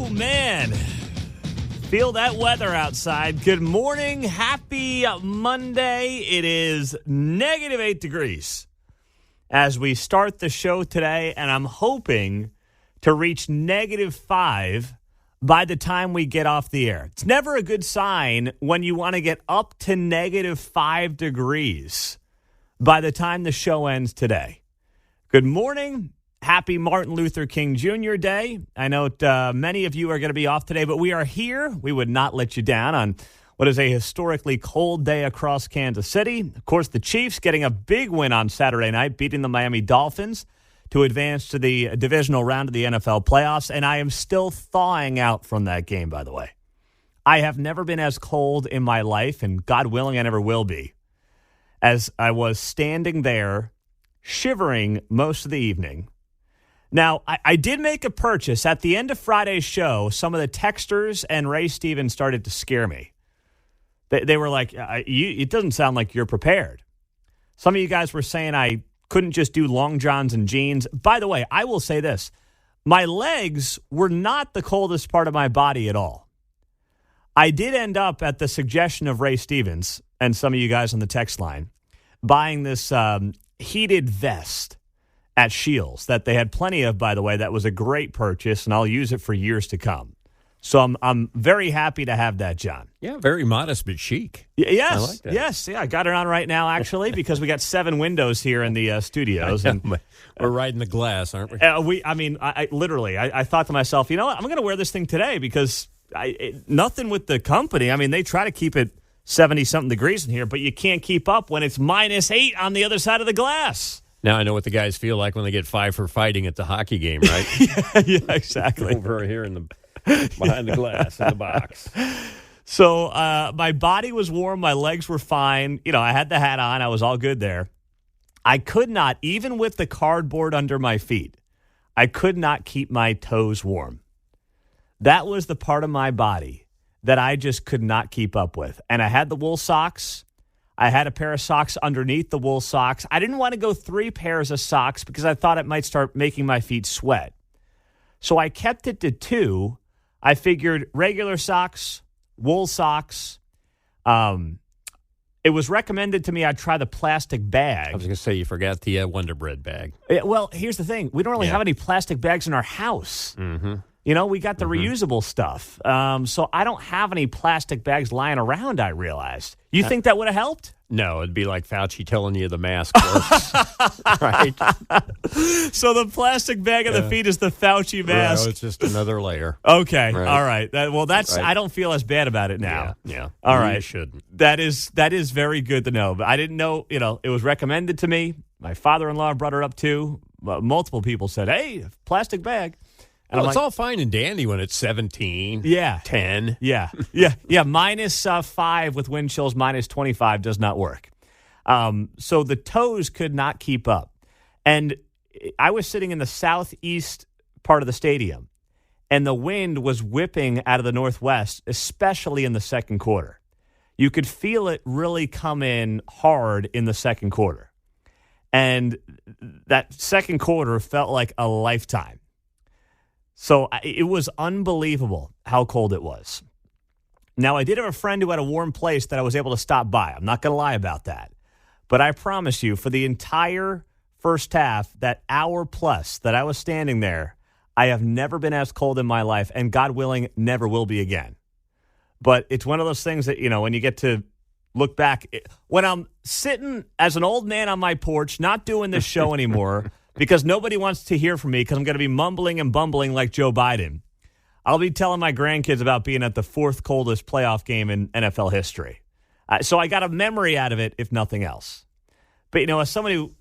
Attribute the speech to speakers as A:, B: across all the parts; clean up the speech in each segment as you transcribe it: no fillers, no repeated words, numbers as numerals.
A: Oh, man. Feel that weather outside. Good morning. Happy Monday. It is negative 8 degrees as we start the show today, and I'm hoping to reach negative 5 by the time we get off the air. It's never a good sign when you want to get up to negative 5 degrees by the time the show ends today. Good morning. Happy Martin Luther King Jr. Day. I know many of you are going to be off today, but we are here. We would not let you down on what is a historically cold day across Kansas City. Of course, the Chiefs getting a big win on Saturday night, beating the Miami Dolphins to advance to the divisional round of the NFL playoffs, and I am still thawing out from that game, by the way. I have never been as cold in my life, and God willing, I never will be, as I was standing there shivering most of the evening. Now, I did make a purchase. At the end of Friday's show, some of the texters and Ray Stevens started to scare me. They were like, it doesn't sound like you're prepared. Some of you guys were saying I couldn't just do long johns and jeans. By the way, I will say this. My legs were not the coldest part of my body at all. I did end up, at the suggestion of Ray Stevens and some of you guys on the text line, buying this heated vest at Shields that they had plenty of, by the way. That was a great purchase, and I'll use it for years to come. So I'm very happy to have that, John.
B: Yeah, very modest but chic.
A: Yes,
B: I like that.
A: Yes. Yeah, I got it on right now, actually, because we got 7 windows here in the studios. And
B: we're riding the glass, aren't we?
A: I literally thought to myself, you know what? I'm going to wear this thing today because nothing with the company. I mean, they try to keep it 70-something degrees in here, but you can't keep up when it's -8 on the other side of the glass.
B: Now I know what the guys feel like when they get 5 for fighting at the hockey game, right?
A: yeah, exactly.
B: Over here in the behind the glass in the box.
A: So my body was warm, my legs were fine. You know, I had the hat on, I was all good there. I could not, even with the cardboard under my feet, I could not keep my toes warm. That was the part of my body that I just could not keep up with. And I had the wool socks. I had a pair of socks underneath the wool socks. I didn't want to go 3 pairs of socks because I thought it might start making my feet sweat. So I kept it to 2. I figured regular socks, wool socks. It was recommended to me I'd try the plastic bag.
B: I was going to say, you forgot the Wonder Bread bag.
A: Well, here's the thing. We don't really have any plastic bags in our house.
B: Mm-hmm.
A: You know, we got the reusable stuff. So I don't have any plastic bags lying around, I realized. You think that would have helped?
B: No, it'd be like Fauci telling you the mask works. Right?
A: So the plastic bag of the feet is the Fauci mask.
B: Right, it's just another layer.
A: Okay.
B: Right.
A: All right. That's.
B: Right.
A: I don't feel as bad about it now.
B: Yeah.
A: All right.
B: You shouldn't.
A: That is very good to know. But I didn't know, it was recommended to me. My father-in-law brought it up too. Multiple people said, hey, plastic bag. And
B: Well, it's all fine and dandy when it's 17, 10.
A: Yeah. -5 with wind chills, -25 does not work. So the toes could not keep up. And I was sitting in the southeast part of the stadium, and the wind was whipping out of the northwest, especially in the second quarter. You could feel it really come in hard in the second quarter. And that second quarter felt like a lifetime. So it was unbelievable how cold it was. Now, I did have a friend who had a warm place that I was able to stop by. I'm not going to lie about that. But I promise you, for the entire first half, that hour plus that I was standing there, I have never been as cold in my life, and God willing, never will be again. But it's one of those things that, when you get to look back, when I'm sitting as an old man on my porch, not doing this show anymore, because nobody wants to hear from me because I'm going to be mumbling and bumbling like Joe Biden. I'll be telling my grandkids about being at the 4th coldest playoff game in NFL history. So I got a memory out of it, if nothing else. But, as somebody who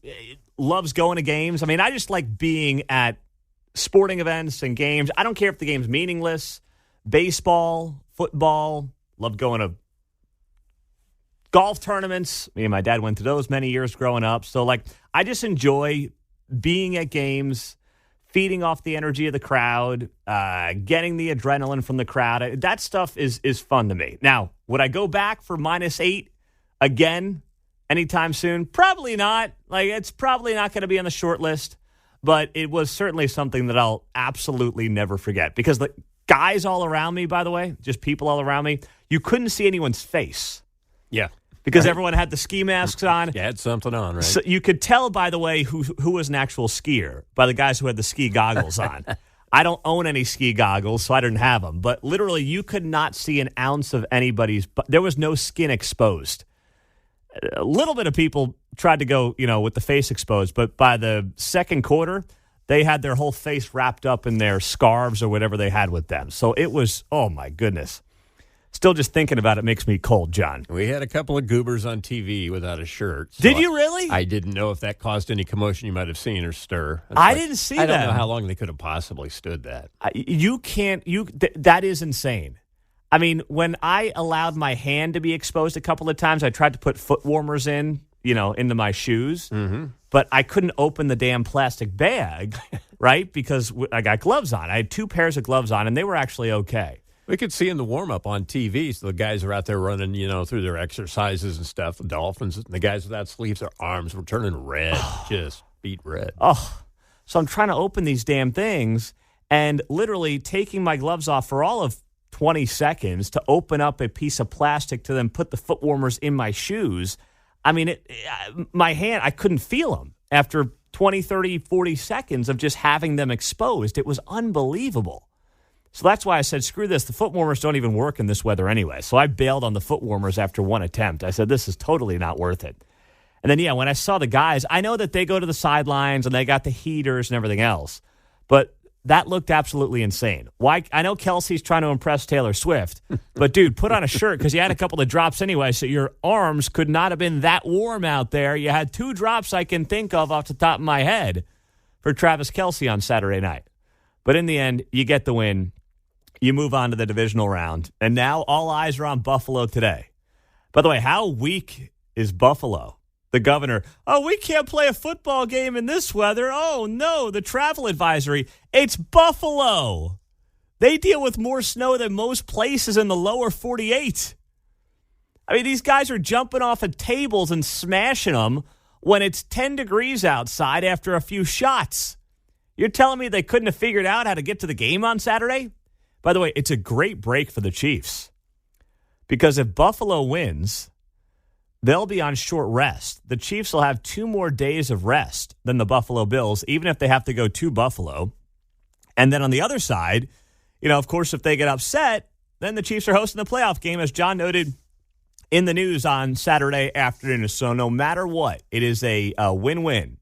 A: loves going to games, I mean, I just like being at sporting events and games. I don't care if the game's meaningless. Baseball, football, love going to golf tournaments. Me and my dad went to those many years growing up. So, I just enjoy being at games, feeding off the energy of the crowd, getting the adrenaline from the crowd. That stuff is fun to me. Now, would I go back for -8 again anytime soon? Probably not. It's probably not going to be on the short list, but it was certainly something that I'll absolutely never forget because guys all around me, by the way, just people all around me, you couldn't see anyone's face.
B: Yeah.
A: Because everyone had the ski masks on.
B: You had something on, right?
A: So you could tell, by the way, who was an actual skier by the guys who had the ski goggles on. I don't own any ski goggles, so I didn't have them. But literally, you could not see an ounce of anybody's. But there was no skin exposed. A little bit of people tried to go, with the face exposed. But by the second quarter, they had their whole face wrapped up in their scarves or whatever they had with them. So it was, oh, my goodness. Still just thinking about it makes me cold, John.
B: We had a couple of goobers on TV without a shirt. So
A: Did you really?
B: I didn't know if that caused any commotion you might have seen or stir.
A: I didn't see that.
B: I don't know how long they could have possibly stood that.
A: That is insane. I mean, when I allowed my hand to be exposed a couple of times, I tried to put foot warmers into my shoes, but I couldn't open the damn plastic bag, right? Because I got gloves on. I had 2 pairs of gloves on, and they were actually okay.
B: We could see in the warm-up on TV, so the guys are out there running, through their exercises and stuff, the Dolphins, and the guys without sleeves, their arms were turning red, just beat red.
A: Oh, so I'm trying to open these damn things and literally taking my gloves off for all of 20 seconds to open up a piece of plastic to then put the foot warmers in my shoes. I mean, my hand, I couldn't feel them after 20, 30, 40 seconds of just having them exposed. It was unbelievable. So that's why I said, screw this. The foot warmers don't even work in this weather anyway. So I bailed on the foot warmers after one attempt. I said, this is totally not worth it. And then, when I saw the guys, I know that they go to the sidelines and they got the heaters and everything else. But that looked absolutely insane. Why? I know Kelsey's trying to impress Taylor Swift. But, dude, put on a shirt because you had a couple of drops anyway. So your arms could not have been that warm out there. You had 2 drops I can think of off the top of my head for Travis Kelce on Saturday night. But in the end, you get the win. You move on to the divisional round, and now all eyes are on Buffalo today. By the way, how weak is Buffalo? The governor, we can't play a football game in this weather. Oh, no, the travel advisory. It's Buffalo. They deal with more snow than most places in the lower 48. I mean, these guys are jumping off of tables and smashing them when it's 10 degrees outside after a few shots. You're telling me they couldn't have figured out how to get to the game on Saturday? By the way, it's a great break for the Chiefs because if Buffalo wins, they'll be on short rest. The Chiefs will have 2 more days of rest than the Buffalo Bills, even if they have to go to Buffalo. And then on the other side, of course, if they get upset, then the Chiefs are hosting the playoff game, as John noted in the news on Saturday afternoon. So no matter what, it is a win-win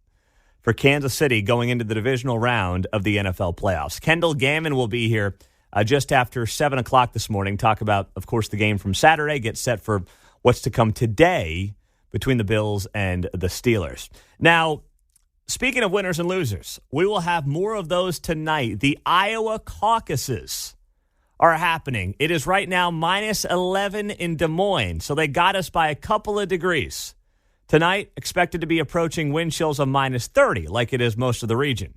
A: for Kansas City going into the divisional round of the NFL playoffs. Kendall Gammon will be here just after 7 o'clock this morning. Talk about, of course, the game from Saturday. Get set for what's to come today between the Bills and the Steelers. Now, speaking of winners and losers, we will have more of those tonight. The Iowa caucuses are happening. It is right now minus 11 in Des Moines, so they got us by a couple of degrees. Tonight, expected to be approaching wind chills of minus 30, like it is most of the region.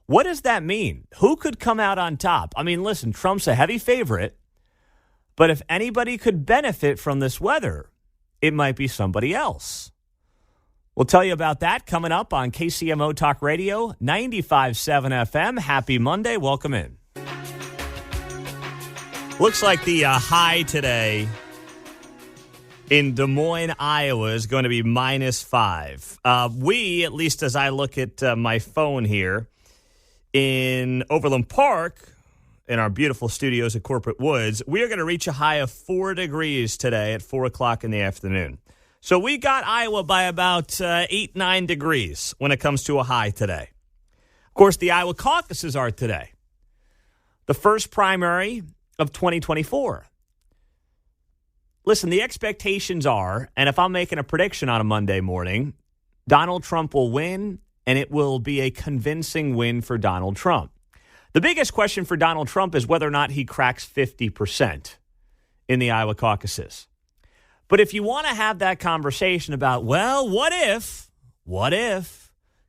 A: What does that mean? Who could come out on top? I mean, listen, Trump's a heavy favorite, but if anybody could benefit from this weather, it might be somebody else. We'll tell you about that coming up on KCMO Talk Radio, 95.7 FM. Happy Monday. Welcome in. Looks like the high today in Des Moines, Iowa, is going to be minus 5. We, at least as I look at my phone here, in Overland Park, in our beautiful studios at Corporate Woods, we are going to reach a high of 4 degrees today at 4 o'clock in the afternoon. So we got Iowa by about 8, 9 degrees when it comes to a high today. Of course, the Iowa caucuses are today. The first primary of 2024. Listen, the expectations are, and if I'm making a prediction on a Monday morning, Donald Trump will win, and it will be a convincing win for Donald Trump. The biggest question for Donald Trump is whether or not he cracks 50% in the Iowa caucuses. But if you want to have that conversation about, well, what if,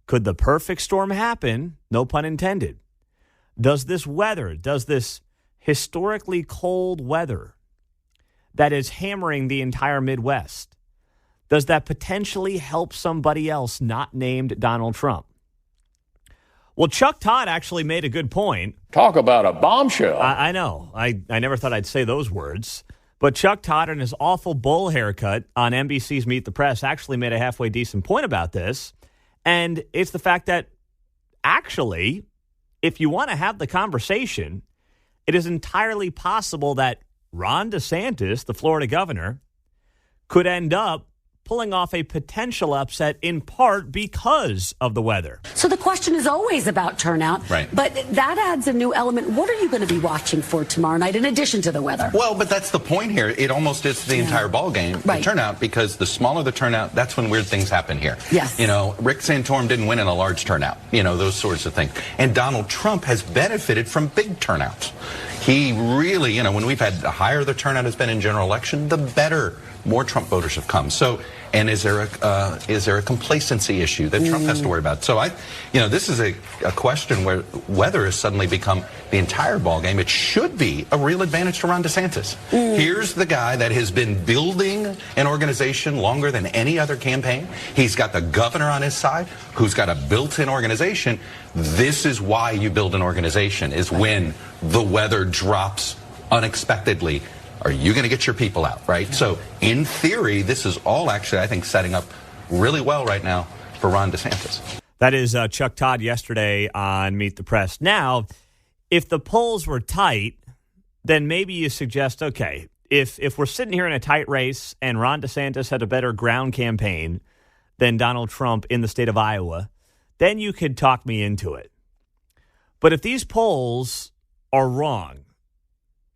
A: could the perfect storm happen? No pun intended. Does this historically cold weather that is hammering the entire Midwest, does that potentially help somebody else not named Donald Trump? Well, Chuck Todd actually made a good point.
C: Talk about a bombshell.
A: I know. I never thought I'd say those words. But Chuck Todd and his awful bowl haircut on NBC's Meet the Press actually made a halfway decent point about this. And it's the fact that actually, if you want to have the conversation, it is entirely possible that Ron DeSantis, the Florida governor, could end up pulling off a potential upset in part because of the weather.
D: So the question is always about turnout,
E: right?
D: But that adds a new element. What are you going to be watching for tomorrow night in addition to the weather?
E: Well, but that's the point here. It almost is the entire ball game,
D: right.
E: The turnout, because the smaller the turnout, that's when weird things happen here.
D: Yes.
E: You know, Rick Santorum didn't win in a large turnout, you know, those sorts of things. And Donald Trump has benefited from big turnouts. He really, you know, when we've had the higher the turnout has been in general election, the better more Trump voters have come. So, and is there a complacency issue that Trump has to worry about? So this is a question where weather has suddenly become the entire ballgame. It should be a real advantage to Ron DeSantis. Here's the guy that has been building an organization longer than any other campaign. He's got the governor on his side, who's got a built-in organization. This is why you build an organization, is when the weather drops unexpectedly. Are you going to get your people out, right? So, in theory, this is all actually, I think, setting up really well right now for Ron DeSantis.
A: That is Chuck Todd yesterday on Meet the Press. Now, if the polls were tight, then maybe you suggest, okay, if we're sitting here in a tight race and Ron DeSantis had a better ground campaign than Donald Trump in the state of Iowa, then you could talk me into it. But if these polls are wrong,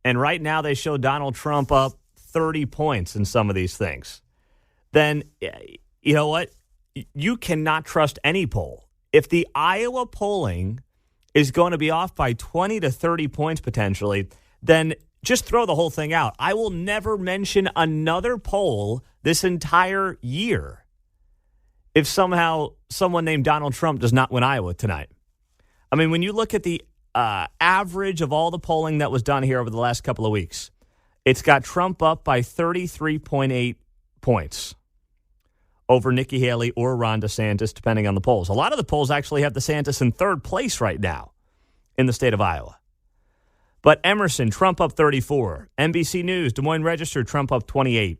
A: and right now they show Donald Trump up 30 points in some of these things, then you know what? You cannot trust any poll. If the Iowa polling is going to be off by 20 to 30 points potentially, then just throw the whole thing out. I will never mention another poll this entire year if somehow someone named Donald Trump does not win Iowa tonight. I mean, when you look at the average of all the polling that was done here over the last couple of weeks, it's got Trump up by 33.8 points over Nikki Haley or Ron DeSantis, depending on the polls. A lot of the polls actually have DeSantis in third place right now in the state of Iowa. But Emerson, Trump up 34. NBC News, Des Moines Register, Trump up 28.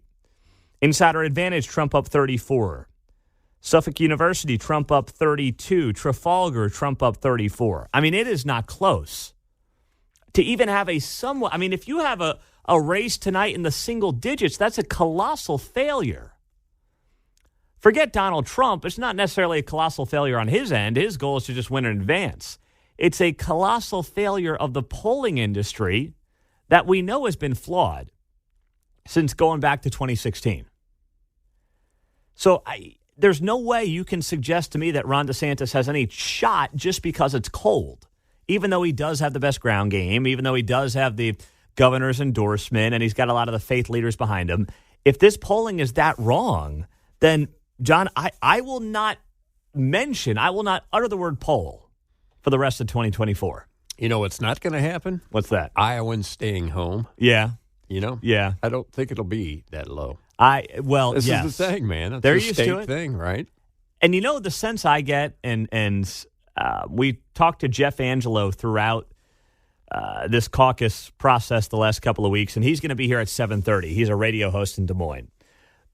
A: Insider Advantage, Trump up 34. Suffolk University, Trump up 32. Trafalgar, Trump up 34. I mean, it is not close. To even have a somewhat, I mean, if you have a race tonight in the single digits, that's a colossal failure. Forget Donald Trump. It's not necessarily a colossal failure on his end. His goal is to just win in advance. It's a colossal failure of the polling industry that we know has been flawed since going back to 2016. So there's no way you can suggest to me that Ron DeSantis has any shot just because it's cold, even though he does have the best ground game, even though he does have the governor's endorsement and he's got a lot of the faith leaders behind him. If this polling is that wrong, then, John, I will not utter the word poll for the rest of 2024.
B: You know what's not going to happen?
A: What's that?
B: Iowans staying home.
A: Yeah.
B: You know?
A: Yeah.
B: I don't think it'll be that low.
A: This
B: is the thing, man. It's
A: They're
B: a
A: used
B: state
A: to it.
B: thing, right?
A: And you know the sense I get, and we talked to Jeff Angelo throughout this caucus process the last couple of weeks, and he's going to be here at 7:30. He's a radio host in Des Moines.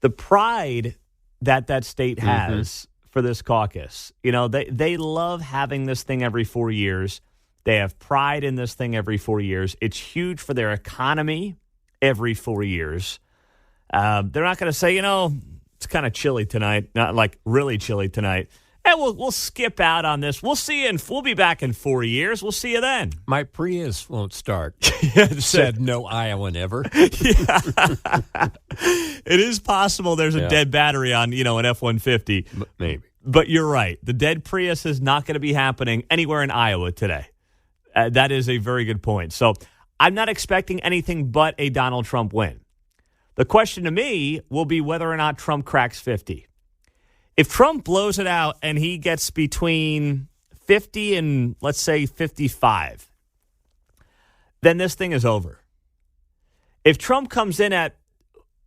A: The pride that state has for this caucus, you know, they love having this thing every 4 years. They have pride in this thing every 4 years. It's huge for their economy every 4 years. They're not going to say, you know, it's kind of chilly tonight, not like really chilly tonight. And we'll skip out on this. We'll see you, we'll be back in 4 years. We'll see you then.
B: My Prius won't start. Said no Iowan ever.
A: It is possible there's a dead battery on, you know, an F-150.
B: Maybe.
A: But you're right. The dead Prius is not going to be happening anywhere in Iowa today. That is a very good point. So I'm not expecting anything but a Donald Trump win. The question to me will be whether or not Trump cracks 50. If Trump blows it out and he gets between 50 and, let's say, 55, then this thing is over. If Trump comes in at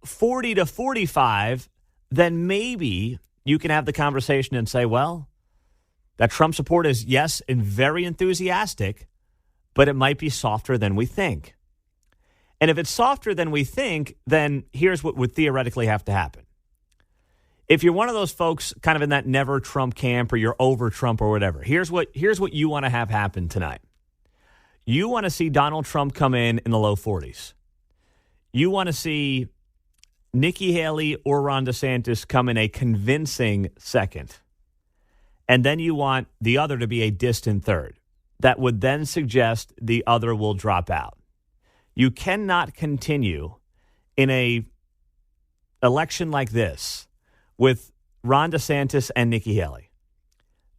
A: 40 to 45, then maybe you can have the conversation and say, well, That Trump support is, yes, and very enthusiastic, but it might be softer than we think. And if it's softer than we think, then here's what would theoretically have to happen. If you're one of those folks kind of in that never Trump camp or you're over Trump or whatever, here's what you want to have happen tonight. You want to see Donald Trump come in the low 40s. You want to see Nikki Haley or Ron DeSantis come in a convincing second. And then you want the other to be a distant third. That would then suggest the other will drop out. You cannot continue in a election like this with Ron DeSantis and Nikki Haley.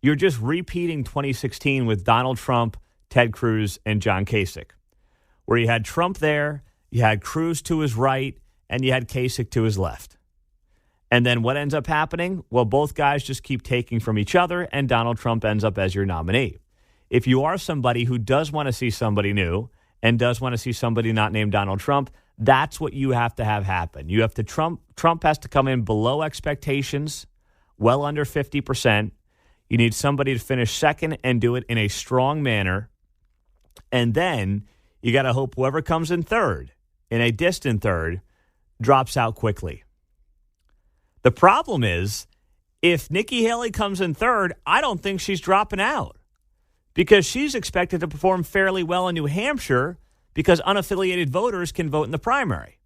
A: You're just repeating 2016 with Donald Trump, Ted Cruz, and John Kasich, where you had Trump there, you had Cruz to his right, and you had Kasich to his left. And then what ends up happening? Well, both guys just keep taking from each other, and Donald Trump ends up as your nominee. If you are somebody who does want to see somebody new and does want to see somebody not named Donald Trump, that's what you have to have happen. You have to Trump has to come in below expectations, well under 50%. You need somebody to finish second and do it in a strong manner. And then you got to hope whoever comes in third, in a distant third, drops out quickly. The problem is, if Nikki Haley comes in third, I don't think she's dropping out because she's expected to perform fairly well in New Hampshire because unaffiliated voters can vote in the primary.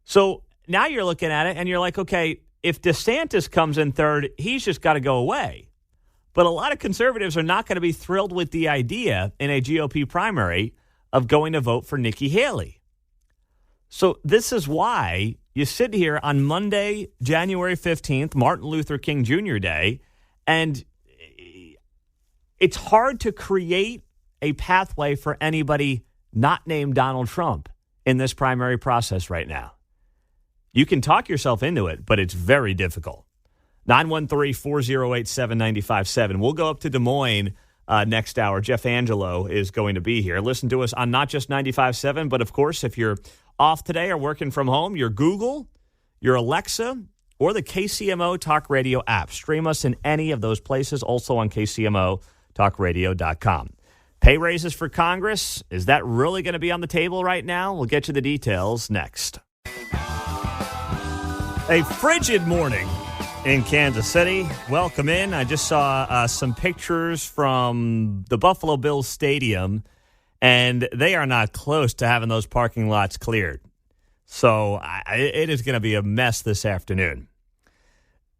A: So now you're looking at it and you're like, okay, if DeSantis comes in third, he's just got to go away. But a lot of conservatives are not going to be thrilled with the idea in a GOP primary of going to vote for Nikki Haley. So this is why you sit here on Monday, January 15th, Martin Luther King Jr. Day, and it's hard to create a pathway for anybody not named Donald Trump in this primary process right now. You can talk yourself into it, but it's very difficult. 913-408-7957. We'll go up to Des Moines next hour. Jeff Angelo is going to be here. Listen to us on not just 95.7, but of course, if you're off today or working from home, your Google, your Alexa, or the KCMO Talk Radio app. Stream us in any of those places, also on KCMOTalkRadio.com. Pay raises for Congress. Is that really going to be on the table right now? We'll get you the details next. A frigid morning in Kansas City. Welcome in. I just saw some pictures from the Buffalo Bills Stadium, and they are not close to having those parking lots cleared. So it is going to be a mess this afternoon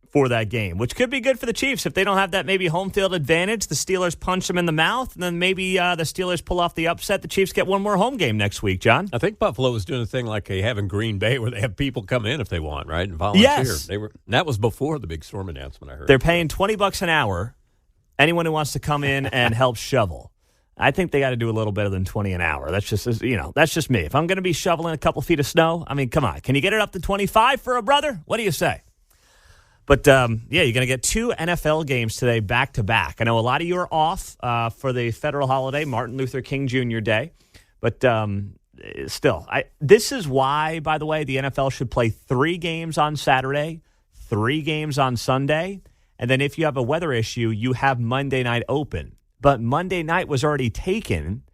A: for that game, which could be good for the Chiefs if they don't have that maybe home field advantage. The Steelers punch them in the mouth, and then maybe the Steelers pull off the upset. The Chiefs get one more home game next week, John.
B: I think Buffalo was doing a thing like they have in Green Bay where they have people come in if they want, right, and volunteer.
A: Yes.
B: That was before the big storm announcement, I heard.
A: They're paying $20 an hour, anyone who wants to come in and help shovel. I think they got to do a little better than 20 an hour. That's just, that's just me. If I'm going to be shoveling a couple feet of snow, I mean, come on. Can you get it up to 25 for a brother? What do you say? But, you're going to get two NFL games today back-to-back. I know a lot of you are off for the federal holiday, Martin Luther King Jr. Day. But still, this is why, by the way, the NFL should play 3 games on Saturday, 3 games on Sunday. And then if you have a weather issue, you have Monday night open. But Monday night was already taken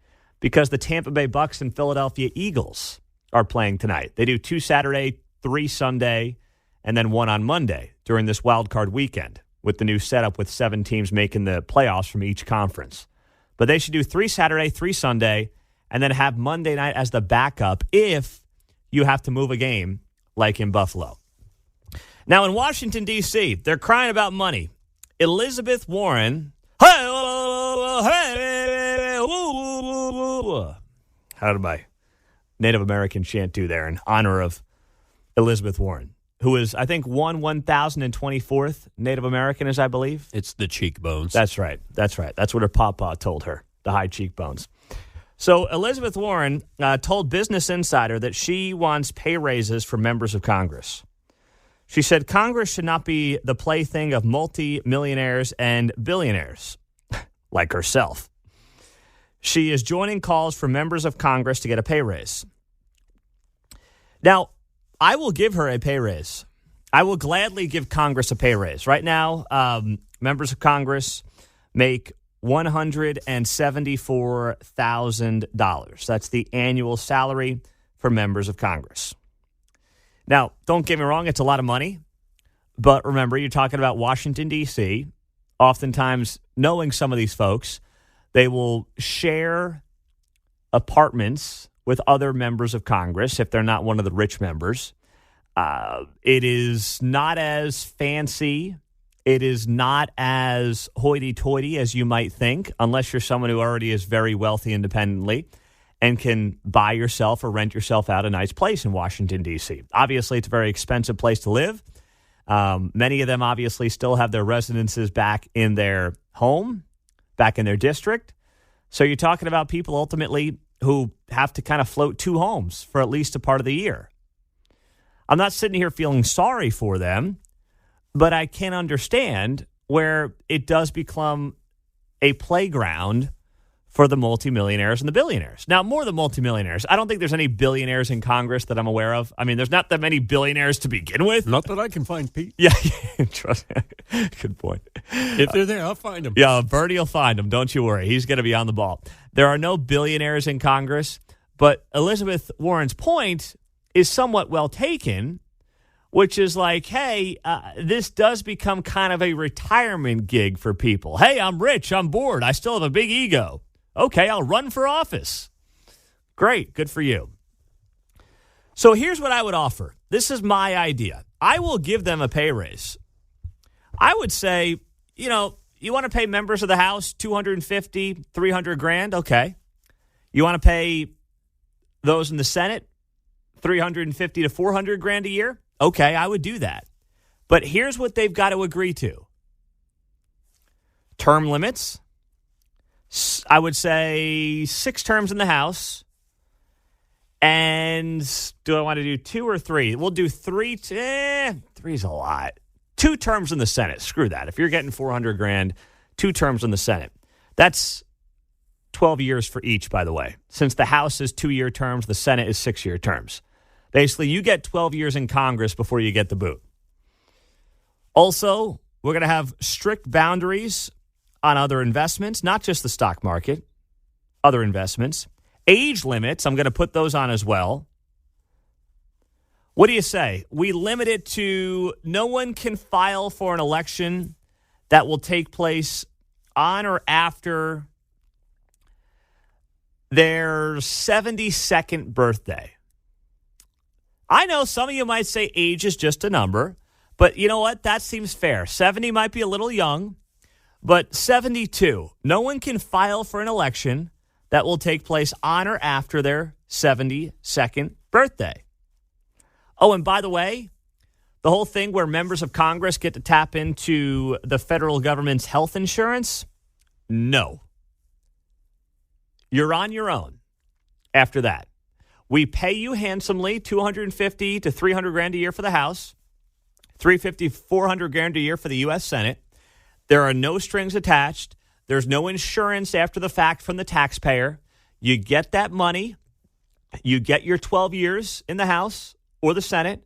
A: because the Tampa Bay Bucks and Philadelphia Eagles are playing tonight. They do 2 Saturday, 3 Sunday, and then 1 on Monday during this wild card weekend with the new setup with 7 teams making the playoffs from each conference. But they should do 3 Saturday, 3 Sunday, and then have Monday night as the backup if you have to move a game like in Buffalo. Now in Washington, D.C., they're crying about money. Elizabeth Warren... How did my Native American chant do there in honor of Elizabeth Warren, who is, I think, 1,024th Native American, as I believe?
B: It's the cheekbones.
A: That's right. That's what her papa told her, the high cheekbones. So Elizabeth Warren told Business Insider that she wants pay raises for members of Congress. She said Congress should not be the plaything of multi-millionaires and billionaires, like herself. She is joining calls for members of Congress to get a pay raise. Now, I will give her a pay raise. I will gladly give Congress a pay raise. Right now, members of Congress make $174,000. That's the annual salary for members of Congress. Now, don't get me wrong, it's a lot of money. But remember, you're talking about Washington, D.C. Oftentimes, knowing some of these folks, they will share apartments with other members of Congress if they're not one of the rich members. It is not as fancy. It is not as hoity-toity as you might think, unless you're someone who already is very wealthy independently and can buy yourself or rent yourself out a nice place in Washington, D.C. Obviously, it's a very expensive place to live. Many of them obviously still have their residences back in their home, back in their district. So you're talking about people ultimately who have to kind of float two homes for at least a part of the year. I'm not sitting here feeling sorry for them, but I can understand where it does become a playground for the multimillionaires and the billionaires. Now, more than multimillionaires. I don't think there's any billionaires in Congress that I'm aware of. I mean, there's not that many billionaires to begin with.
B: Not that I can find, Pete.
A: Yeah, trust me. Good point.
B: If they're there, I'll find them.
A: Yeah, Bernie will find them. Don't you worry. He's going to be on the ball. There are no billionaires in Congress, but Elizabeth Warren's point is somewhat well taken, which is like, hey, this does become kind of a retirement gig for people. Hey, I'm rich. I'm bored. I still have a big ego. Okay, I'll run for office. Great. Good for you. So here's what I would offer. This is my idea. I will give them a pay raise. I would say, you want to pay members of the House $250,000, $300,000? Okay. You want to pay those in the Senate $350,000 to $400,000 a year? Okay, I would do that. But here's what they've got to agree to. Term limits. I would say 6 terms in the House. And do I want to do 2 or 3? We'll do 3. 3's a lot. 2 terms in the Senate. Screw that. If you're getting $400,000, 2 terms in the Senate. That's 12 years for each, by the way. Since the House is 2-year terms, the Senate is 6-year terms. Basically, you get 12 years in Congress before you get the boot. Also, we're going to have strict boundaries on other investments, not just the stock market, other investments. Age limits, I'm going to put those on as well. What do you say? We limit it to no one can file for an election that will take place on or after their 72nd birthday. I know some of you might say age is just a number, but you know what? That seems fair. 70 might be a little young, but 72. No one can file for an election that will take place on or after their 72nd birthday. Oh, and by the way, the whole thing where members of Congress get to tap into the federal government's health insurance, no. You're on your own after that. We pay you handsomely, $250,000 to $300,000 a year for the House, $350,000, $400,000 a year for the U.S. Senate. There are no strings attached. There's no insurance after the fact from the taxpayer. You get that money. You get your 12 years in the House or the Senate,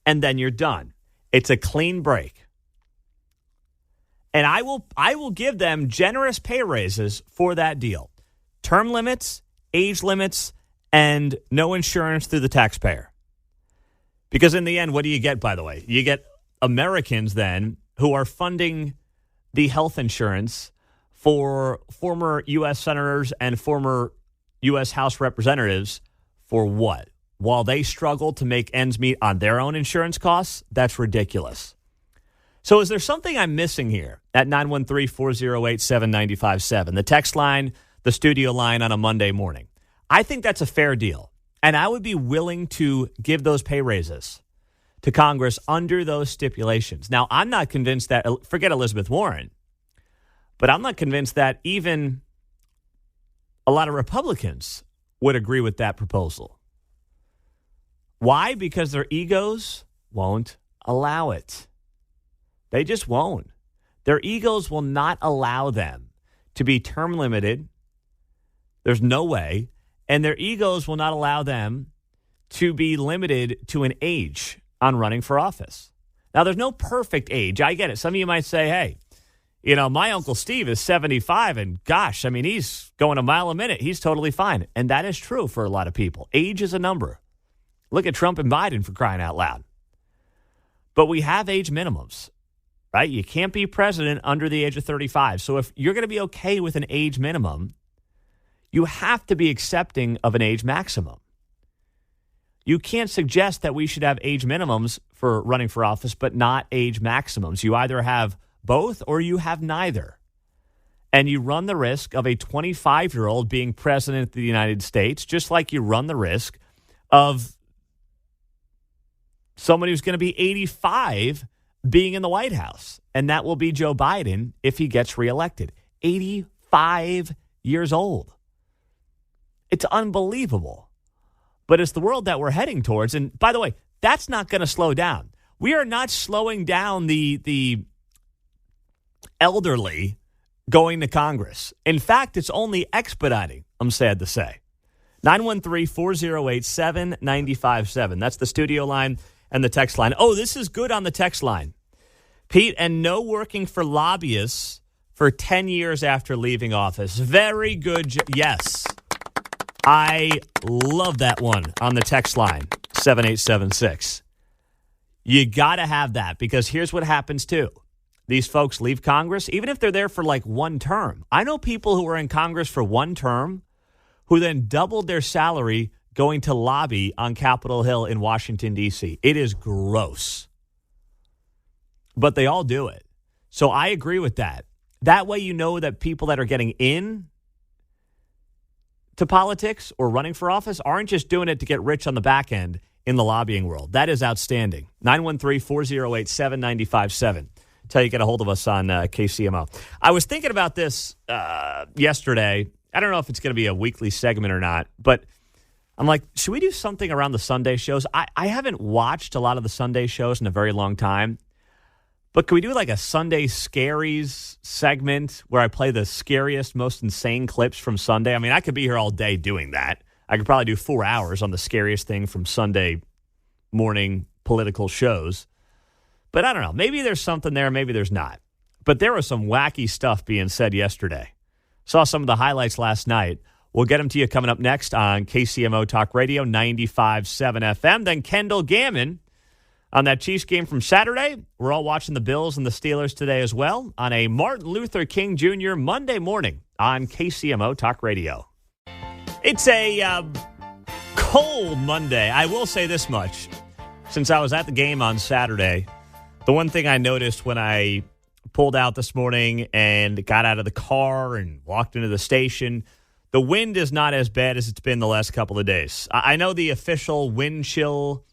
A: and then you're done. It's a clean break. And I will give them generous pay raises for that deal. Term limits, age limits, and no insurance through the taxpayer. Because in the end, what do you get, by the way? You get Americans then who are funding the health insurance for former U.S. senators and former U.S. House representatives for what? While they struggle to make ends meet on their own insurance costs? That's ridiculous. So is there something I'm missing here at 913-408-7957? The text line, the studio line on a Monday morning. I think that's a fair deal. And I would be willing to give those pay raises to Congress under those stipulations. Now, I'm not convinced that, forget Elizabeth Warren, but I'm not convinced that even a lot of Republicans would agree with that proposal. Why? Because their egos won't allow it. They just won't. Their egos will not allow them to be term limited. There's no way. And their egos will not allow them to be limited to an age on running for office. Now, there's no perfect age. I get it. Some of you might say, hey, My Uncle Steve is 75, and gosh, I mean, he's going a mile a minute. He's totally fine. And that is true for a lot of people. Age is a number. Look at Trump and Biden, for crying out loud. But we have age minimums, right? You can't be president under the age of 35. So if you're going to be okay with an age minimum, you have to be accepting of an age maximum. You can't suggest that we should have age minimums for running for office, but not age maximums. You either have both or you have neither. And you run the risk of a 25-year-old being president of the United States, just like you run the risk of somebody who's going to be 85 being in the White House. And that will be Joe Biden if he gets reelected. 85 years old. It's unbelievable. But it's the world that we're heading towards. And by the way, that's not going to slow down. We are not slowing down the elderly going to Congress. In fact, it's only expediting, I'm sad to say. 913-408-7957. That's the studio line and the text line. Oh, this is good on the text line. Pete, and no working for lobbyists for 10 years after leaving office. Very good. Yes. I love that one on the text line, 7876. You got to have that because here's what happens too. These folks leave Congress, even if they're there for like one term. I know people who were in Congress for one term who then doubled their salary going to lobby on Capitol Hill in Washington, D.C. It is gross. But they all do it. So I agree with that. That way you know that people that are getting in to politics or running for office aren't just doing it to get rich on the back end in the lobbying world. That is outstanding. 913-408-7957. Tell you get a hold of us on KCMO. I was thinking about this yesterday. I don't know if it's going to be a weekly segment or not, but I'm like, should we do something around the Sunday shows? I haven't watched a lot of the Sunday shows in a very long time, but can we do like a Sunday Scaries segment where I play the scariest, most insane clips from Sunday? I mean, I could be here all day doing that. I could probably do 4 hours on the scariest thing from Sunday morning political shows. But I don't know. Maybe there's something there. Maybe there's not. But there was some wacky stuff being said yesterday. Saw some of the highlights last night. We'll get them to you coming up next on KCMO Talk Radio 95.7 FM. Then Kendall Gammon on that Chiefs game from Saturday. We're all watching the Bills and the Steelers today as well on a Martin Luther King Jr. Monday morning on KCMO Talk Radio. It's a cold Monday. I will say this much. Since I was at the game on Saturday, the one thing I noticed when I pulled out this morning and got out of the car and walked into the station, the wind is not as bad as it's been the last couple of days. I know the official wind chill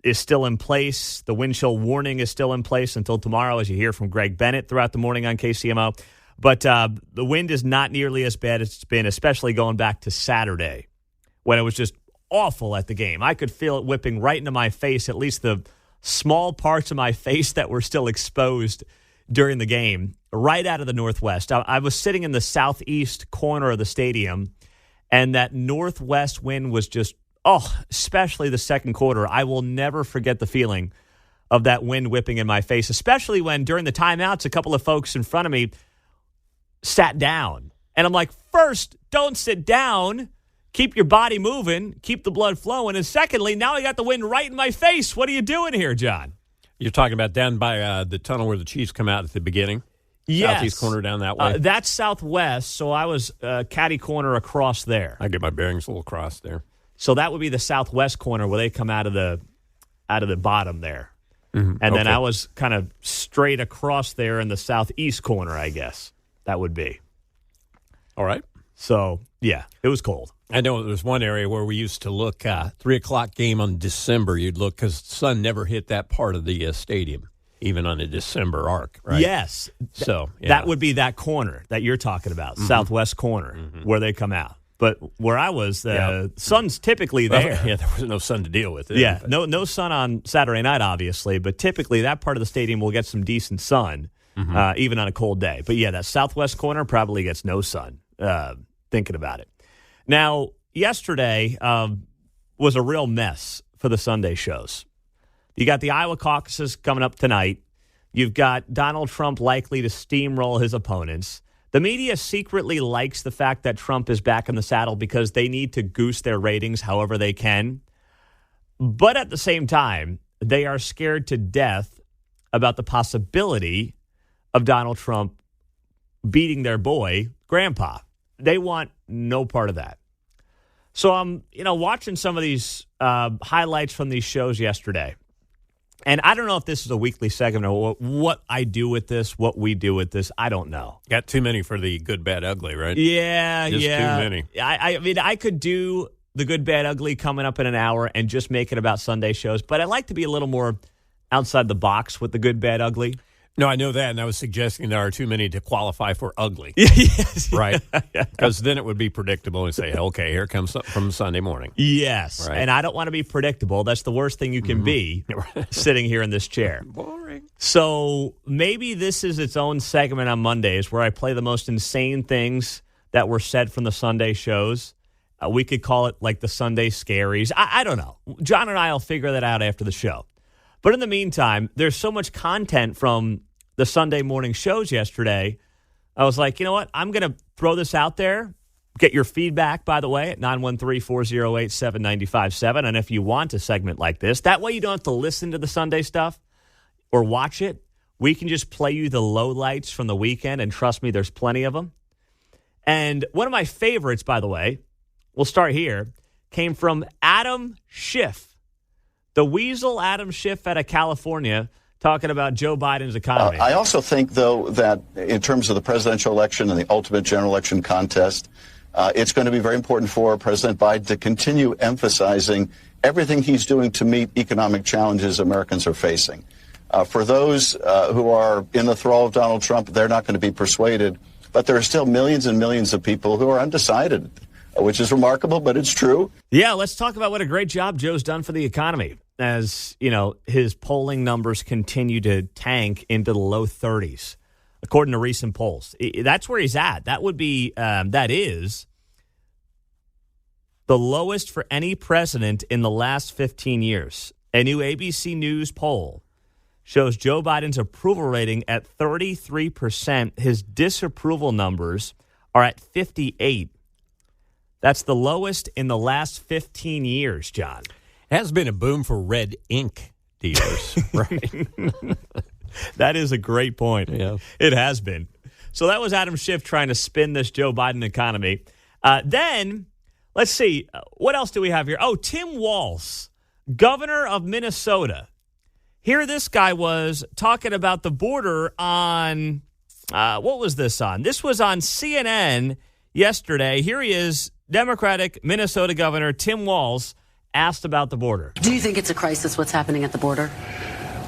A: is still in place. The wind chill warning is still in place until tomorrow, as you hear from Greg Bennett throughout the morning on KCMO. But the wind is not nearly as bad as it's been, especially going back to Saturday when it was just awful at the game. I could feel it whipping right into my face, at least the small parts of my face that were still exposed during the game, right out of the northwest. I was sitting in the southeast corner of the stadium, and that northwest wind was just, especially the second quarter. I will never forget the feeling of that wind whipping in my face, especially when during the timeouts, a couple of folks in front of me sat down. And I'm like, first, don't sit down. Keep your body moving. Keep the blood flowing. And secondly, now I got the wind right in my face. What are you doing here, John?
B: You're talking about down by the tunnel where the Chiefs come out at the beginning?
A: Yes.
B: Southeast corner down that way?
A: That's southwest, so I was catty corner across there.
B: I get my bearings a little crossed there.
A: So that would be the southwest corner where they come out of the bottom there. Mm-hmm. And then I was kind of straight across there in the southeast corner, I guess. That would be.
B: All right.
A: So, yeah, it was cold.
B: I know there was one area where we used to look, 3 o'clock game on December, you'd look because the sun never hit that part of the stadium, even on a December arc, right?
A: Yes.
B: So
A: that would be that corner that you're talking about, southwest corner, where they come out. But where I was, the sun's typically there.
B: Well, there was no sun to deal with.
A: No sun on Saturday night, obviously, but typically that part of the stadium will get some decent sun, even on a cold day. But, that southwest corner probably gets no sun, thinking about it. Now, yesterday was a real mess for the Sunday shows. You got the Iowa caucuses coming up tonight. You've got Donald Trump likely to steamroll his opponents. The media secretly likes the fact that Trump is back in the saddle because they need to goose their ratings however they can. But at the same time, they are scared to death about the possibility of Donald Trump beating their boy, Grandpa. They want no part of that. So I'm, watching some of these highlights from these shows yesterday. And I don't know if this is a weekly segment or what I do with this, what we do with this. I don't know.
B: Got too many for the good, bad, ugly, right?
A: Yeah,
B: Just too many.
A: I mean, I could do the good, bad, ugly coming up in an hour and just make it about Sunday shows. But I like to be a little more outside the box with the good, bad, ugly.
B: No, I know that, and I was suggesting there are too many to qualify for ugly.
A: Yes.
B: Right? Because then it would be predictable and say, okay, here comes from Sunday morning.
A: Yes.
B: Right.
A: And I don't want to be predictable. That's the worst thing you can be sitting here in this chair.
B: Boring.
A: So maybe this is its own segment on Mondays where I play the most insane things that were said from the Sunday shows. We could call it like the Sunday Scaries. I don't know. John and I will figure that out after the show. But in the meantime, there's so much content from the Sunday morning shows yesterday. I was like, you know what? I'm going to throw this out there. Get your feedback, by the way, at 913-408-7957. And if you want a segment like this, that way you don't have to listen to the Sunday stuff or watch it. We can just play you the lowlights from the weekend, and trust me, there's plenty of them. And one of my favorites, by the way, we'll start here, came from Adam Schiff. The weasel Adam Schiff out of California, talking about Joe Biden's economy.
C: I also think, though, that in terms of the presidential election and the ultimate general election contest, it's going to be very important for President Biden to continue emphasizing everything he's doing to meet economic challenges Americans are facing. For those who are in the thrall of Donald Trump, they're not going to be persuaded. But there are still millions and millions of people who are undecided, which is remarkable, but it's true.
A: Yeah, let's talk about what a great job Joe's done for the economy. As, his polling numbers continue to tank into the low 30s, according to recent polls. That's where he's at. That would be, that is the lowest for any president in the last 15 years. A new ABC News poll shows Joe Biden's approval rating at 33%. His disapproval numbers are at 58%. That's the lowest in the last 15 years, John.
B: It has been a boom for red ink dealers, right?
A: That is a great point.
B: Yeah.
A: It has been. So that was Adam Schiff trying to spin this Joe Biden economy. Then, let's see. What else do we have here? Oh, Tim Walz, governor of Minnesota. Here this guy was talking about the border on, what was this on? This was on CNN yesterday. Here he is, Democratic Minnesota Governor Tim Walz, asked about the border.
D: Do you think it's a crisis, what's happening at the border?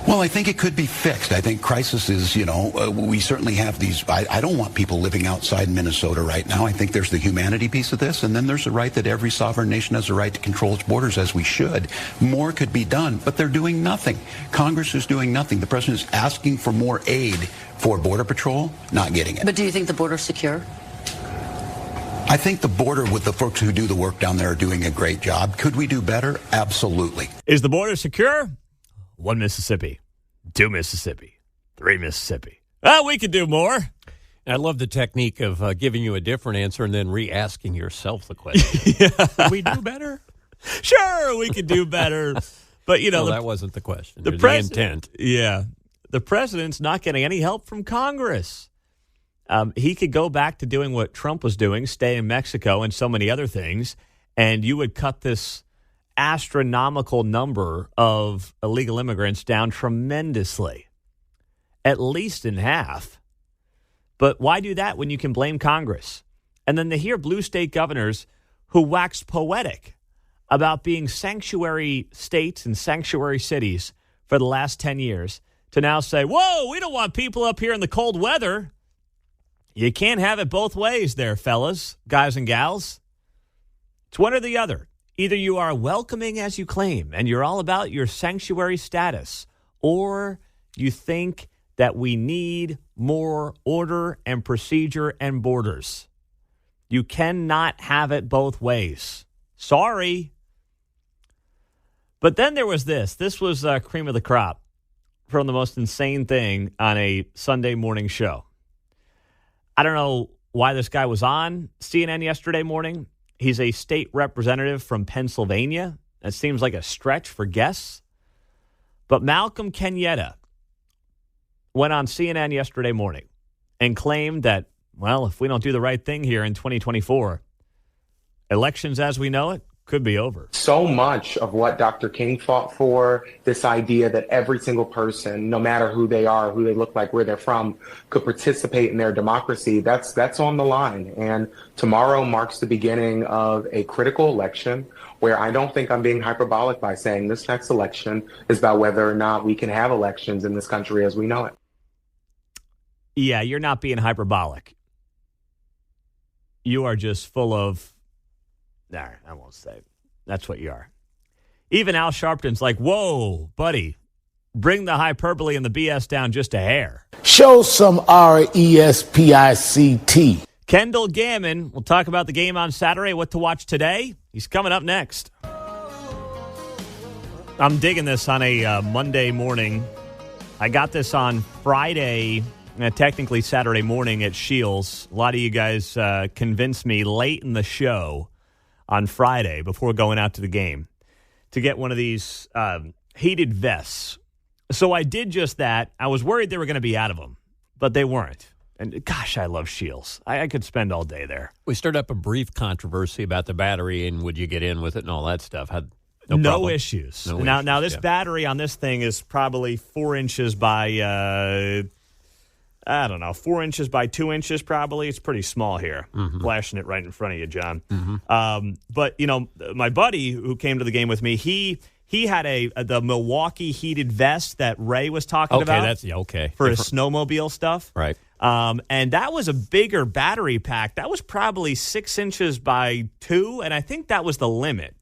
F: Well, I think it could be fixed. I think crisis is, we certainly have these. I don't want people living outside Minnesota right now. I think there's the humanity piece of this, and then there's the right that every sovereign nation has a right to control its borders, as we should. More could be done, but they're doing nothing. Congress is doing nothing. The president is asking for more aid for Border Patrol, not getting it.
D: But do you think the border's secure?
F: I think the border with the folks who do the work down there are doing a great job. Could we do better? Absolutely.
A: Is the border secure? 1 Mississippi, 2 Mississippi, 3 Mississippi. We could do more.
B: I love the technique of giving you a different answer and then re-asking yourself the question. Could we do better?
A: Sure, we could do better. But,
B: that wasn't the question.
A: The intent. Yeah. The president's not getting any help from Congress. He could go back to doing what Trump was doing, stay in Mexico and so many other things, and you would cut this astronomical number of illegal immigrants down tremendously, at least in half. But why do that when you can blame Congress? And then to hear blue state governors who waxed poetic about being sanctuary states and sanctuary cities for the last 10 years to now say, whoa, we don't want people up here in the cold weather. You can't have it both ways there, fellas, guys and gals. It's one or the other. Either you are welcoming as you claim and you're all about your sanctuary status, or you think that we need more order and procedure and borders. You cannot have it both ways. Sorry. But then there was this. This was cream of the crop. from the most insane thing on a Sunday morning show. I don't know why this guy was on CNN yesterday morning. He's a state representative from Pennsylvania. That seems like a stretch for guests. But Malcolm Kenyatta went on CNN yesterday morning and claimed that, well, if we don't do the right thing here in 2024, elections as we know it could be over.
G: So much of what Dr. King fought for, this idea that every single person, no matter who they are, who they look like, where they're from, could participate in their democracy, that's on the line. And tomorrow marks the beginning of a critical election where I don't think I'm being hyperbolic by saying this next election is about whether or not we can have elections in this country as we know it.
A: Yeah, you're not being hyperbolic. You are just full of... Nah, I won't say it. That's what you are. Even Al Sharpton's like, whoa, buddy, bring the hyperbole and the BS down just a hair.
H: Show some RESPICT.
A: Kendall Gammon will talk about the game on Saturday, what to watch today. He's coming up next. I'm digging this on a Monday morning. I got this on Friday, technically Saturday morning at Shields. A lot of you guys convinced me late in the show on Friday before going out to the game to get one of these heated vests. So I did just that. I was worried they were going to be out of them, but they weren't. And gosh, I love Shields. I could spend all day there.
B: We stirred up a brief controversy about the battery and would you get in with it and all that stuff. Had
A: no issues.
B: No
A: now,
B: issues,
A: now this battery on this thing is probably 4 inches by 4 inches by 2 inches probably. It's pretty small here. Flashing it right in front of you, John. But, you know, my buddy who came to the game with me, he had the Milwaukee heated vest that Ray was talking about.
B: Okay.
A: For his snowmobile stuff.
B: Right.
A: And that was a bigger battery pack. That was probably 6 inches by 2, and I think that was the limit.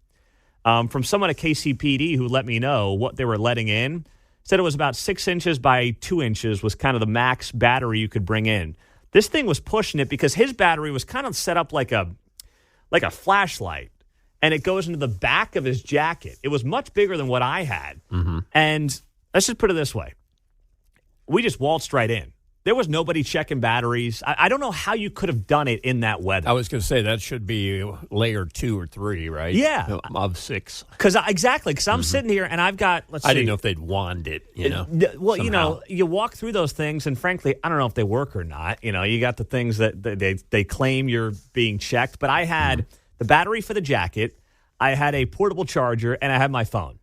A: From someone at KCPD who let me know what they were letting in. Said it was about 6 inches by 2 inches was kind of the max battery you could bring in. This thing was pushing it because his battery was kind of set up like a flashlight, and it goes into the back of his jacket. It was much bigger than what I had. And let's just put it this way. We just waltzed right in. There was nobody checking batteries. I don't know how you could have done it in that weather.
B: I was going to say that should be layer 2 or 3, right?
A: Yeah.
B: Of 6.
A: Exactly. Because I'm sitting here and I've got,
B: I didn't know if they'd wand it,
A: Well,
B: somehow.
A: you know, you walk through those things and frankly, I don't know if they work or not. You know, you got the things that they claim you're being checked. But I had the battery for the jacket. I had a portable charger and I had my phone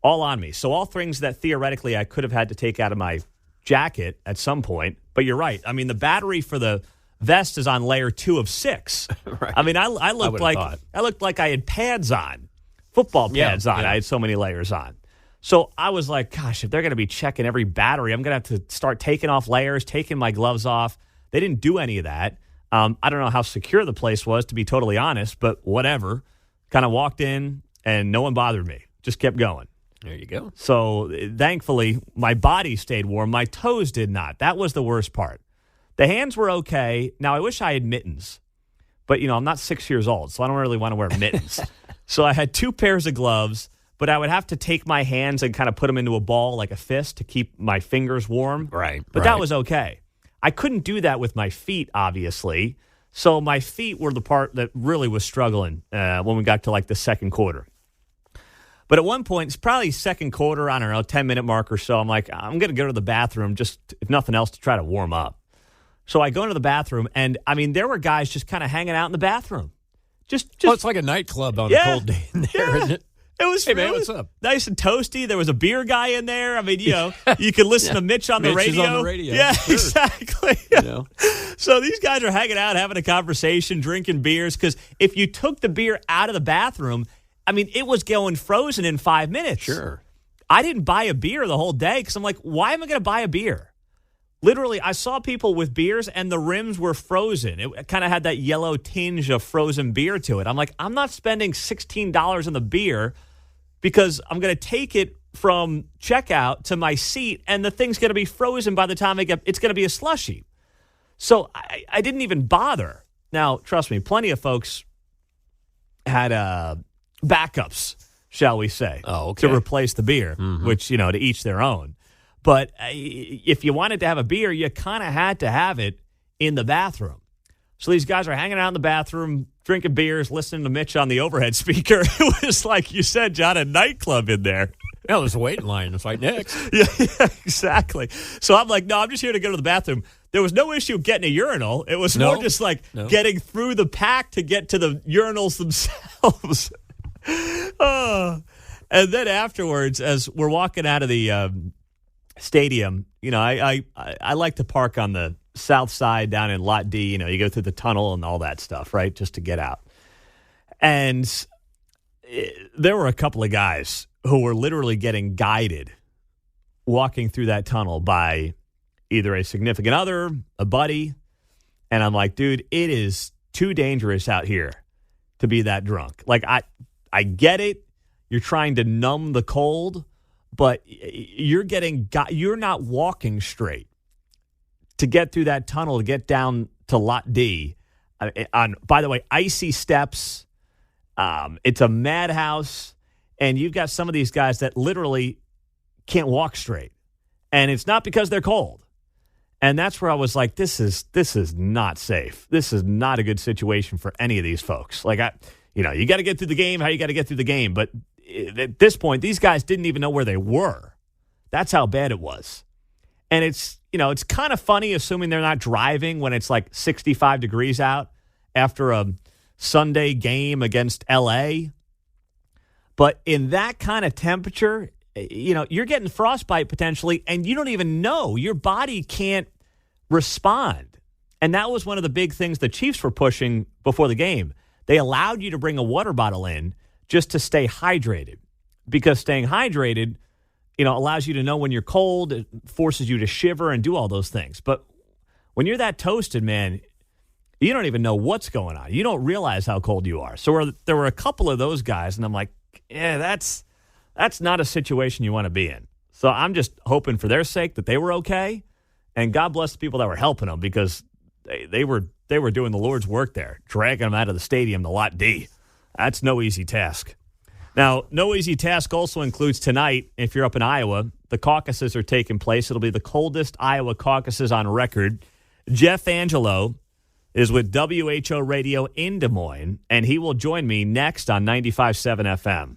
A: all on me. So all things that theoretically I could have had to take out of my jacket at some point. But you're right. I mean, the battery for the vest is on layer 2 of 6.
B: Right.
A: I mean, I looked like I had pads on, football pads on.
B: Yeah.
A: I had so many layers on. So I was like, gosh, if they're going to be checking every battery, I'm going to have to start taking off layers, taking my gloves off. They didn't do any of that. I don't know how secure the place was, to be totally honest, but whatever. Kind of walked in and no one bothered me. Just kept going.
B: There you go.
A: So thankfully, my body stayed warm. My toes did not. That was the worst part. The hands were okay. Now, I wish I had mittens. But, you know, I'm not 6 years old, so I don't really want to wear mittens. So I had 2 pairs of gloves, but I would have to take my hands and kind of put them into a ball like a fist to keep my fingers warm.
B: Right.
A: But that was okay. I couldn't do that with my feet, obviously. So my feet were the part that really was struggling when we got to like the second quarter. But at one point, it's probably second quarter, I don't know, 10-minute mark or so. I'm like, I'm going to go to the bathroom just, if nothing else, to try to warm up. So I go into the bathroom, and, I mean, there were guys just kind of hanging out in the bathroom. Just
B: it's like a nightclub on a cold day in there, isn't it?
A: It was,
B: hey, man, what's up?
A: Nice and toasty. There was a beer guy in there. I mean, you know, you could listen to Mitch on the radio.
B: Mitch is on the radio.
A: Yeah,
B: sure.
A: exactly.
B: You know?
A: So these guys are hanging out, having a conversation, drinking beers, because if you took the beer out of the bathroom, I mean, it was going frozen in 5 minutes.
B: Sure.
A: I didn't buy a beer the whole day because I'm like, why am I going to buy a beer? Literally, I saw people with beers and the rims were frozen. It kind of had that yellow tinge of frozen beer to it. I'm like, I'm not spending $16 on the beer because I'm going to take it from checkout to my seat and the thing's going to be frozen by the time it's going to be a slushie. So I didn't even bother. Now, trust me, plenty of folks had backups, shall we say,
B: to
A: replace the beer, which, you know, to each their own. But if you wanted to have a beer, you kind of had to have it in the bathroom. So these guys are hanging out in the bathroom, drinking beers, listening to Mitch on the overhead speaker. It was like you said, John, a nightclub in there.
B: Yeah, there's a waiting line. It's like next.
A: Yeah, exactly. So I'm like, no, I'm just here to go to the bathroom. There was no issue getting a urinal. It was more just like getting through the pack to get to the urinals themselves. And then afterwards, as we're walking out of the stadium, you know, I like to park on the south side down in Lot D. You know, you go through the tunnel and all that stuff, right, just to get out. And there were a couple of guys who were literally getting guided walking through that tunnel by either a significant other, a buddy. And I'm like, dude, it is too dangerous out here to be that drunk. Like, I get it. You're trying to numb the cold, but you're not walking straight to get through that tunnel to get down to Lot D. By the way, icy steps. It's a madhouse. And you've got some of these guys that literally can't walk straight. And it's not because they're cold. And that's where I was like, this is not safe. This is not a good situation for any of these folks. Like, you got to get through the game how you got to get through the game. But at this point, these guys didn't even know where they were. That's how bad it was. And it's kind of funny assuming they're not driving when it's like 65 degrees out after a Sunday game against L.A., but in that kind of temperature, you're getting frostbite potentially, and you don't even know. Your body can't respond. And that was one of the big things the Chiefs were pushing before the game. They allowed you to bring a water bottle in just to stay hydrated, because staying hydrated, allows you to know when you're cold. It forces you to shiver and do all those things. But when you're that toasted, man, you don't even know what's going on. You don't realize how cold you are. So there were a couple of those guys, and I'm like, yeah, that's not a situation you want to be in. So I'm just hoping for their sake that they were okay, and God bless the people that were helping them, because they were doing the Lord's work there, dragging them out of the stadium to Lot D. That's no easy task. Now, no easy task also includes tonight, if you're up in Iowa, the caucuses are taking place. It'll be the coldest Iowa caucuses on record. Jeff Angelo is with WHO Radio in Des Moines, and he will join me next on 95.7 FM.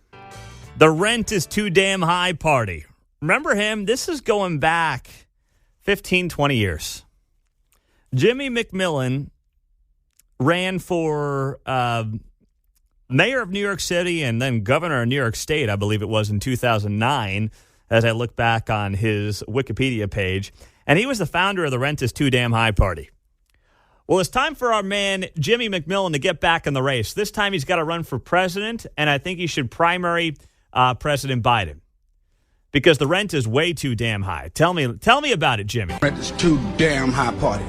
A: The Rent is Too Damn High party. Remember him? This is going back 15, 20 years. Jimmy McMillan ran for mayor of New York City and then governor of New York State, I believe it was, in 2009, as I look back on his Wikipedia page. And he was the founder of the Rent is Too Damn High party. Well, it's time for our man, Jimmy McMillan, to get back in the race. This time he's got to run for president, and I think he should primary President Biden, because the rent is way too damn high. Tell me about it, Jimmy.
H: Rent is too damn high party.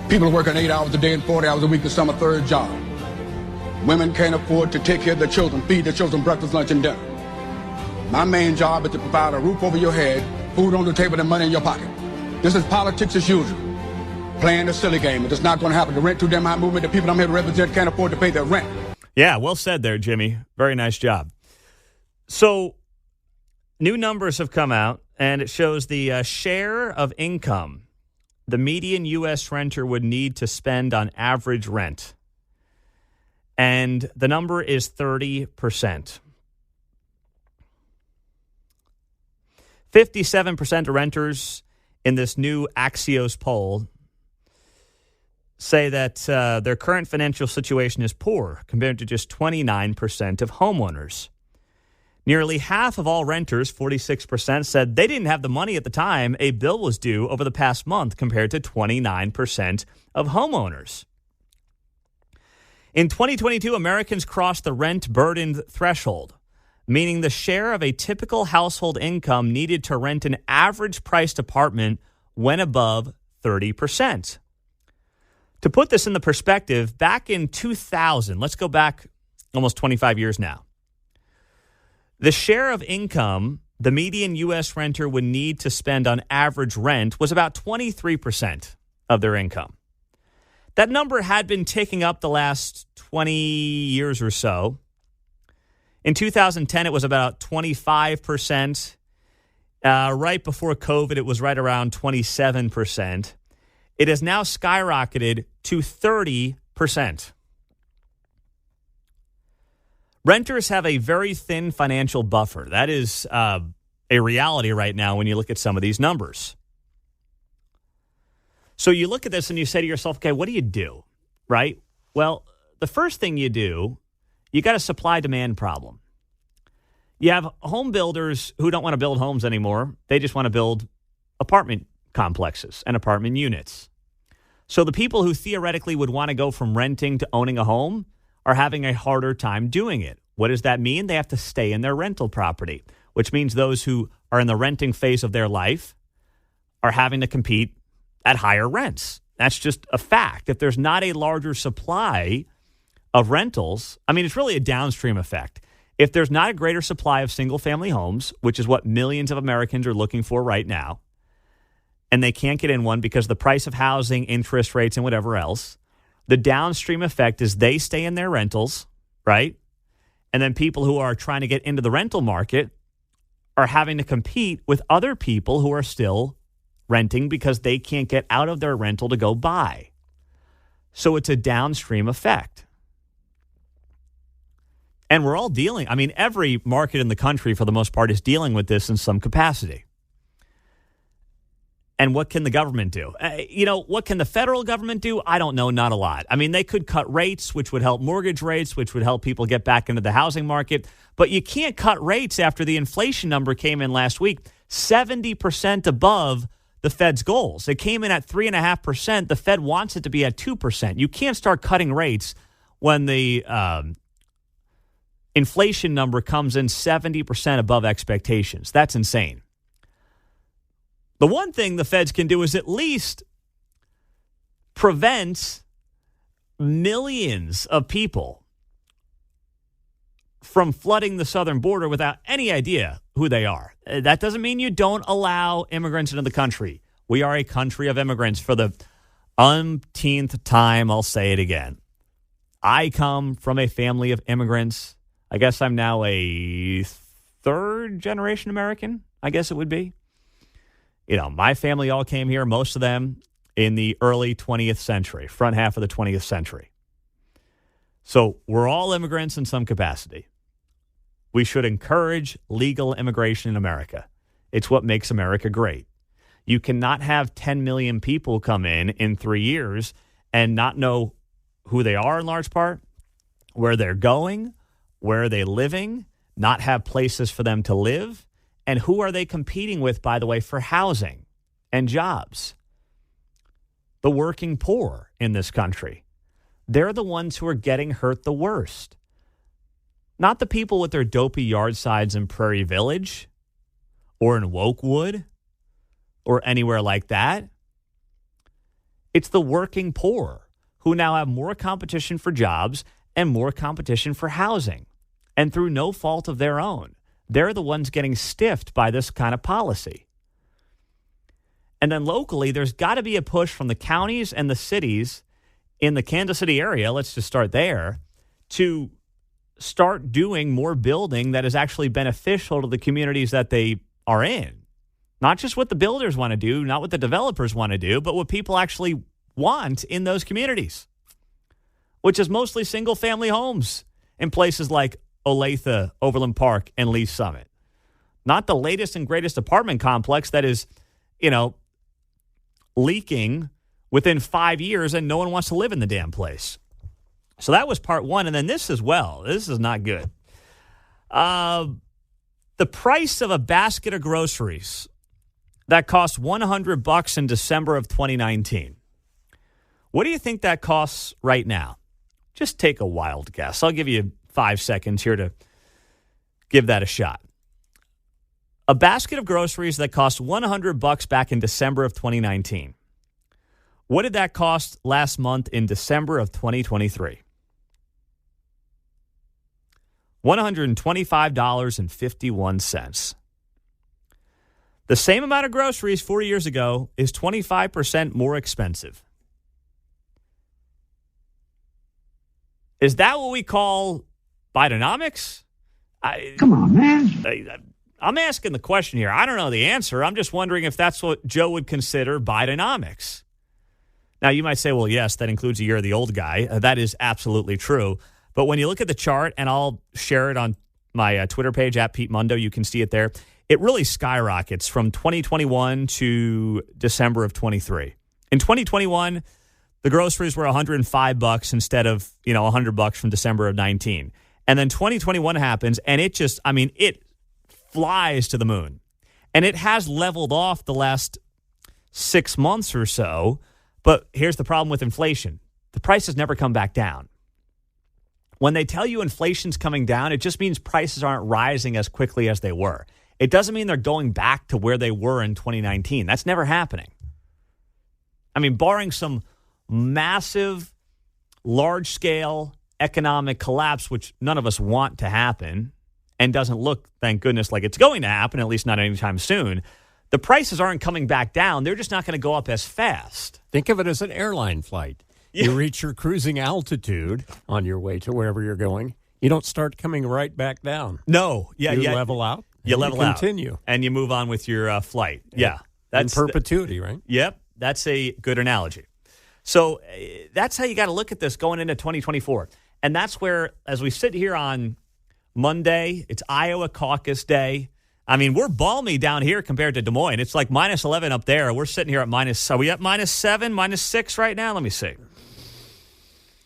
H: People are working 8 hours a day and 40 hours a week to some a third job. Women can't afford to take care of their children, feed their children breakfast, lunch, and dinner. My main job is to provide a roof over your head, food on the table, and money in your pocket. This is politics as usual. Playing a silly game. It's not going to happen. The rent too damn high movement, the people I'm here to represent can't afford to pay their rent.
A: Yeah, well said there, Jimmy. Very nice job. So, new numbers have come out, and it shows the share of income the median U.S. renter would need to spend on average rent. And the number is 30%. 57% of renters in this new Axios poll say that their current financial situation is poor, compared to just 29% of homeowners. Nearly half of all renters, 46%, said they didn't have the money at the time a bill was due over the past month, compared to 29% of homeowners. In 2022, Americans crossed the rent-burdened threshold, meaning the share of a typical household income needed to rent an average-priced apartment went above 30%. To put this in the perspective, back in 2000, let's go back almost 25 years now, the share of income the median U.S. renter would need to spend on average rent was about 23% of their income. That number had been ticking up the last 20 years or so. In 2010, it was about 25%. Right before COVID, it was right around 27%. It has now skyrocketed to 30%. Renters have a very thin financial buffer. That is a reality right now when you look at some of these numbers. So you look at this and you say to yourself, okay, what do you do, right? Well, the first thing you do, you got a supply-demand problem. You have home builders who don't want to build homes anymore. They just want to build apartment complexes and apartment units. So the people who theoretically would want to go from renting to owning a home are having a harder time doing it. What does that mean? They have to stay in their rental property, which means those who are in the renting phase of their life are having to compete at higher rents. That's just a fact. If there's not a larger supply of rentals, I mean, it's really a downstream effect. If there's not a greater supply of single-family homes, which is what millions of Americans are looking for right now, and they can't get in one because of the price of housing, interest rates, and whatever else, the downstream effect is they stay in their rentals, right? And then people who are trying to get into the rental market are having to compete with other people who are still renting because they can't get out of their rental to go buy. So it's a downstream effect. And we're all dealing, I mean, every market in the country, for the most part, is dealing with this in some capacity. And what can the government do? What can the federal government do? I don't know, not a lot. I mean, they could cut rates, which would help mortgage rates, which would help people get back into the housing market. But you can't cut rates after the inflation number came in last week, 70% above the Fed's goals. It came in at 3.5%. The Fed wants it to be at 2%. You can't start cutting rates when the inflation number comes in 70% above expectations. That's insane. The one thing the feds can do is at least prevent millions of people from flooding the southern border without any idea who they are. That doesn't mean you don't allow immigrants into the country. We are a country of immigrants. For the umpteenth time, I'll say it again. I come from a family of immigrants. I guess I'm now a third-generation American, I guess it would be. My family all came here, most of them in the early 20th century, front half of the 20th century. So we're all immigrants in some capacity. We should encourage legal immigration in America. It's what makes America great. You cannot have 10 million people come in 3 years and not know who they are in large part, where they're going, where are they living, not have places for them to live, and who are they competing with, by the way, for housing and jobs? The working poor in this country. They're the ones who are getting hurt the worst. Not the people with their dopey yard signs in Prairie Village or in Wokewood or anywhere like that. It's the working poor who now have more competition for jobs and more competition for housing. And through no fault of their own, they're the ones getting stiffed by this kind of policy. And then locally, there's got to be a push from the counties and the cities in the Kansas City area, let's just start there, to start doing more building that is actually beneficial to the communities that they are in. Not just what the builders want to do, not what the developers want to do, but what people actually want in those communities, which is mostly single-family homes in places like Olathe, Overland Park, and Lee Summit. Not the latest and greatest apartment complex that is, leaking within 5 years and no one wants to live in the damn place. So that was part one. And then this as well. This is not good. The price of a basket of groceries that cost $100 in December of 2019. What do you think that costs right now? Just take a wild guess. I'll give you 5 seconds here to give that a shot. A basket of groceries that cost $100 back in December of 2019. What did that cost last month in December of 2023? $125.51. The same amount of groceries 4 years ago is 25% more expensive. Is that what we call Bidenomics?
I: Come on, man.
A: I'm asking the question here. I don't know the answer. I'm just wondering if that's what Joe would consider Bidenomics. Now, you might say, well, yes, that includes a year of the old guy. That is absolutely true. But when you look at the chart, and I'll share it on my Twitter page, at Pete Mundo, you can see it there. It really skyrockets from 2021 to December of 23. In 2021, the groceries were $105 instead of, $100 from December of 19. And then 2021 happens, and it flies to the moon. And it has leveled off the last 6 months or so. But here's the problem with inflation. The prices never come back down. When they tell you inflation's coming down, it just means prices aren't rising as quickly as they were. It doesn't mean they're going back to where they were in 2019. That's never happening. I mean, barring some massive, large-scale economic collapse, which none of us want to happen and doesn't look, thank goodness, like it's going to happen, at least not anytime soon, the prices aren't coming back down. They're just not going to go up as fast.
B: Think of it as an airline flight. Yeah. You reach your cruising altitude on your way to wherever you're going. You don't start coming right back down.
A: No. Yeah.
B: You level out.
A: You level out.
B: Continue.
A: And you move on with your flight. Yeah.
B: That's in perpetuity, right?
A: Yep. That's a good analogy. So that's how you got to look at this going into 2024. And that's where, as we sit here on Monday, it's Iowa caucus day. I mean, we're balmy down here compared to Des Moines. It's like minus 11 up there. We're sitting here at are we at minus 7, minus 6 right now? Let me see.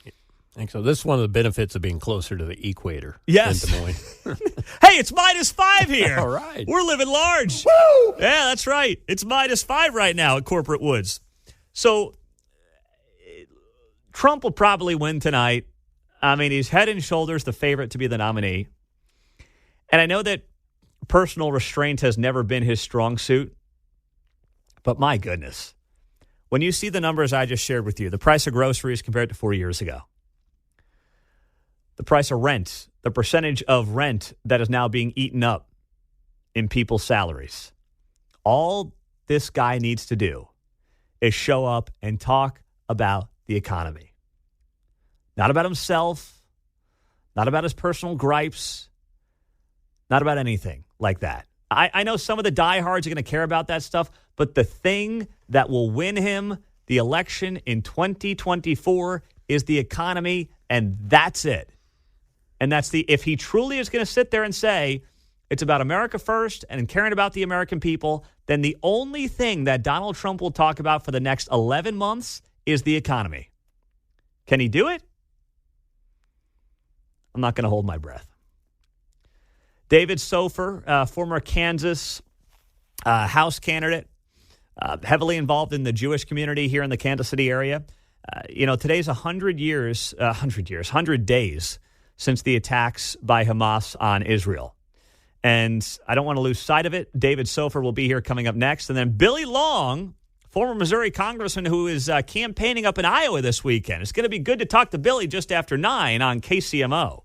B: I think so. This is one of the benefits of being closer to the equator
A: than
B: Des Moines.
A: Hey, it's minus 5 here.
B: All right.
A: We're living large. Woo! Yeah, that's right. It's minus 5 right now at Corporate Woods. So Trump will probably win tonight. I mean, he's head and shoulders the favorite to be the nominee. And I know that personal restraint has never been his strong suit. But my goodness, when you see the numbers I just shared with you, the price of groceries compared to 4 years ago, the price of rent, the percentage of rent that is now being eaten up in people's salaries, all this guy needs to do is show up and talk about the economy. Not about himself, not about his personal gripes, not about anything like that. I know some of the diehards are going to care about that stuff, but the thing that will win him the election in 2024 is the economy, and that's it. And if he truly is going to sit there and say it's about America first and caring about the American people, then the only thing that Donald Trump will talk about for the next 11 months is the economy. Can he do it? I'm not going to hold my breath. David Sofer, former Kansas House candidate, heavily involved in the Jewish community here in the Kansas City area. Today's 100 days since the attacks by Hamas on Israel. And I don't want to lose sight of it. David Sofer will be here coming up next. And then Billy Long, former Missouri congressman who is campaigning up in Iowa this weekend. It's going to be good to talk to Billy just after 9 on KCMO.